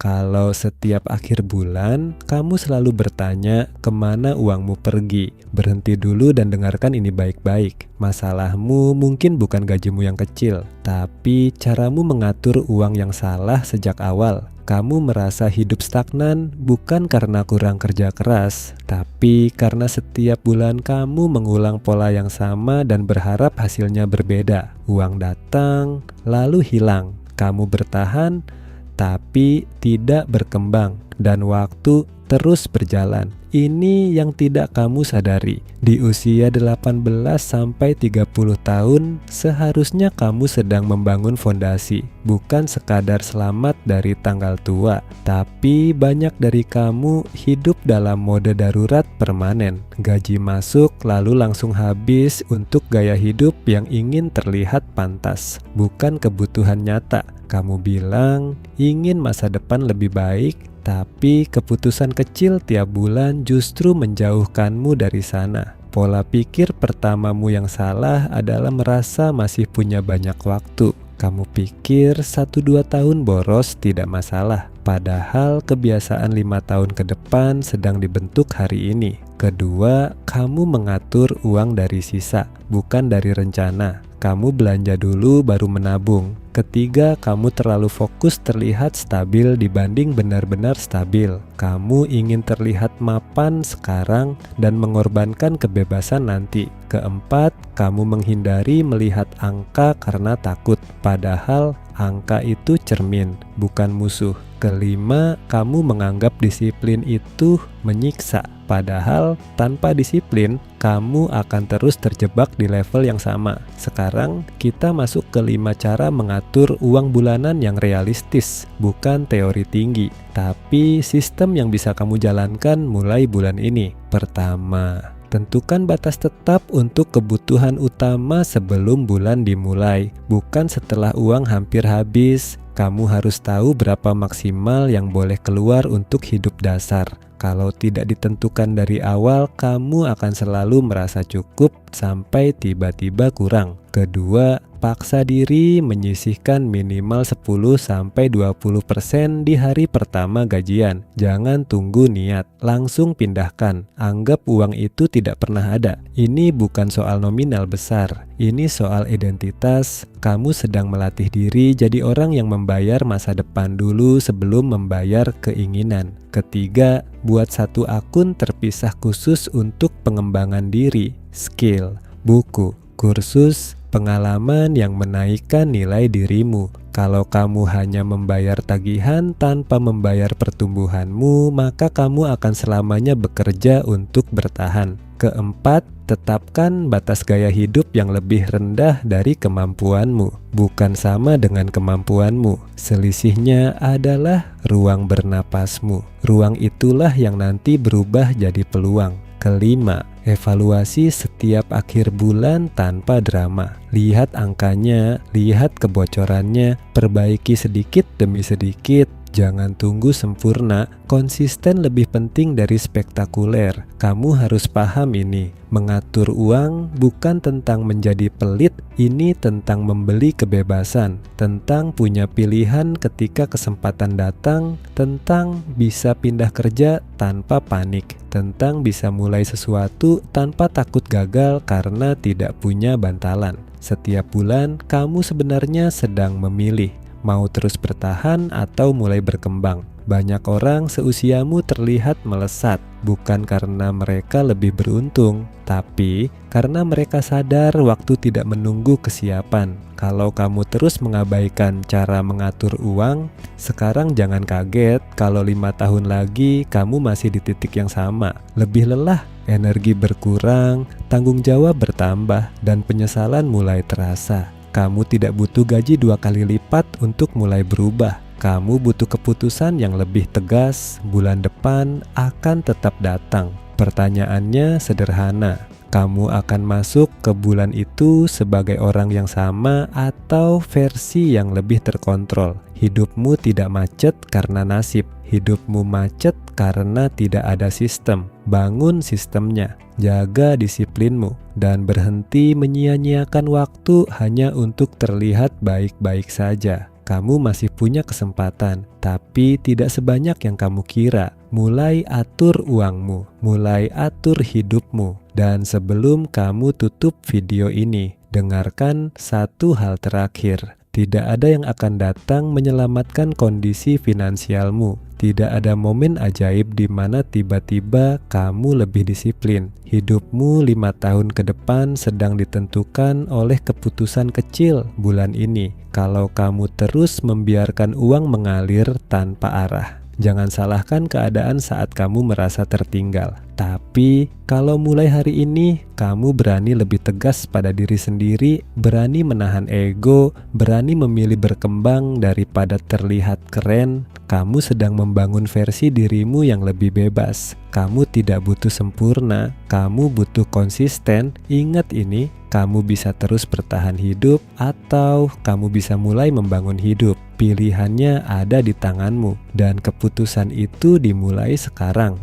Kalau setiap akhir bulan kamu selalu bertanya kemana uangmu pergi, berhenti dulu dan dengarkan ini baik-baik. Masalahmu mungkin bukan gajimu yang kecil, tapi caramu mengatur uang yang salah sejak awal. Kamu merasa hidup stagnan bukan karena kurang kerja keras, tapi karena setiap bulan kamu mengulang pola yang sama dan berharap hasilnya berbeda. Uang datang, lalu hilang. Kamu bertahan, tapi tidak berkembang, dan waktu terus berjalan. Ini yang tidak kamu sadari. Di usia 18 sampai 30 tahun, seharusnya kamu sedang membangun fondasi, bukan sekadar selamat dari tanggal tua. Tapi banyak dari kamu hidup dalam mode darurat permanen. Gaji masuk lalu langsung habis untuk gaya hidup yang ingin terlihat pantas, bukan kebutuhan nyata. Kamu bilang ingin masa depan lebih baik, tapi keputusan kecil tiap bulan justru menjauhkanmu dari sana. Pola pikir pertamamu yang salah adalah merasa masih punya banyak waktu. Kamu pikir 1-2 tahun boros tidak masalah, padahal kebiasaan 5 tahun ke depan sedang dibentuk hari ini. Kedua, kamu mengatur uang dari sisa, bukan dari rencana. Kamu belanja dulu baru menabung. Ketiga, kamu terlalu fokus terlihat stabil dibanding benar-benar stabil. Kamu ingin terlihat mapan sekarang dan mengorbankan kebebasan nanti. Keempat, kamu menghindari melihat angka karena takut, padahal angka itu cermin, bukan musuh. Kelima, kamu menganggap disiplin itu menyiksa, padahal tanpa disiplin, kamu akan terus terjebak di level yang sama. Sekarang, kita masuk ke 5 cara mengatur uang bulanan yang realistis, bukan teori tinggi, tapi sistem yang bisa kamu jalankan mulai bulan ini. Pertama, tentukan batas tetap untuk kebutuhan utama sebelum bulan dimulai, bukan setelah uang hampir habis. Kamu harus tahu berapa maksimal yang boleh keluar untuk hidup dasar. Kalau tidak ditentukan dari awal, kamu akan selalu merasa cukup sampai tiba-tiba kurang. Kedua, paksa diri menyisihkan minimal 10-20% di hari pertama gajian. Jangan tunggu niat, langsung pindahkan. Anggap uang itu tidak pernah ada. Ini bukan soal nominal besar, ini soal identitas. Kamu sedang melatih diri jadi orang yang membayar masa depan dulu sebelum membayar keinginan. Ketiga, buat satu akun terpisah khusus untuk pengembangan diri, skill, buku, kursus, pengalaman yang menaikkan nilai dirimu. Kalau kamu hanya membayar tagihan tanpa membayar pertumbuhanmu, maka kamu akan selamanya bekerja untuk bertahan. Keempat, tetapkan batas gaya hidup yang lebih rendah dari kemampuanmu, bukan sama dengan kemampuanmu. Selisihnya adalah ruang bernapasmu. Ruang itulah yang nanti berubah jadi peluang. Kelima, evaluasi setiap akhir bulan tanpa drama. Lihat angkanya, lihat kebocorannya, perbaiki sedikit demi sedikit. Jangan tunggu sempurna, konsisten lebih penting dari spektakuler. Kamu harus paham ini. Mengatur uang bukan tentang menjadi pelit, ini tentang membeli kebebasan, tentang punya pilihan ketika kesempatan datang, tentang bisa pindah kerja tanpa panik, tentang bisa mulai sesuatu tanpa takut gagal karena tidak punya bantalan. Setiap bulan, kamu sebenarnya sedang memilih mau terus bertahan atau mulai berkembang. Banyak orang seusiamu terlihat melesat, bukan karena mereka lebih beruntung, tapi karena mereka sadar waktu tidak menunggu kesiapan. Kalau kamu terus mengabaikan cara mengatur uang, sekarang jangan kaget kalau 5 tahun lagi kamu masih di titik yang sama. Lebih lelah, energi berkurang, tanggung jawab bertambah, dan penyesalan mulai terasa. Kamu tidak butuh gaji 2 kali lipat untuk mulai berubah. Kamu butuh keputusan yang lebih tegas. Bulan depan akan tetap datang. Pertanyaannya sederhana. Kamu akan masuk ke bulan itu sebagai orang yang sama atau versi yang lebih terkontrol. Hidupmu tidak macet karena nasib. Hidupmu macet karena tidak ada sistem. Bangun sistemnya, jaga disiplinmu, dan berhenti menyia-nyiakan waktu hanya untuk terlihat baik-baik saja. Kamu masih punya kesempatan, tapi tidak sebanyak yang kamu kira. Mulai atur uangmu, mulai atur hidupmu. Dan sebelum kamu tutup video ini, dengarkan satu hal terakhir. Tidak ada yang akan datang menyelamatkan kondisi finansialmu. Tidak ada momen ajaib di mana tiba-tiba kamu lebih disiplin. Hidupmu 5 tahun ke depan sedang ditentukan oleh keputusan kecil bulan ini. Kalau kamu terus membiarkan uang mengalir tanpa arah. Jangan salahkan keadaan saat kamu merasa tertinggal. Tapi kalau mulai hari ini kamu berani lebih tegas pada diri sendiri, berani menahan ego, berani memilih berkembang daripada terlihat keren, kamu sedang membangun versi dirimu yang lebih bebas. Kamu tidak butuh sempurna, kamu butuh konsisten. Ingat ini, kamu bisa terus bertahan hidup atau kamu bisa mulai membangun hidup. Pilihannya ada di tanganmu dan keputusan itu dimulai sekarang.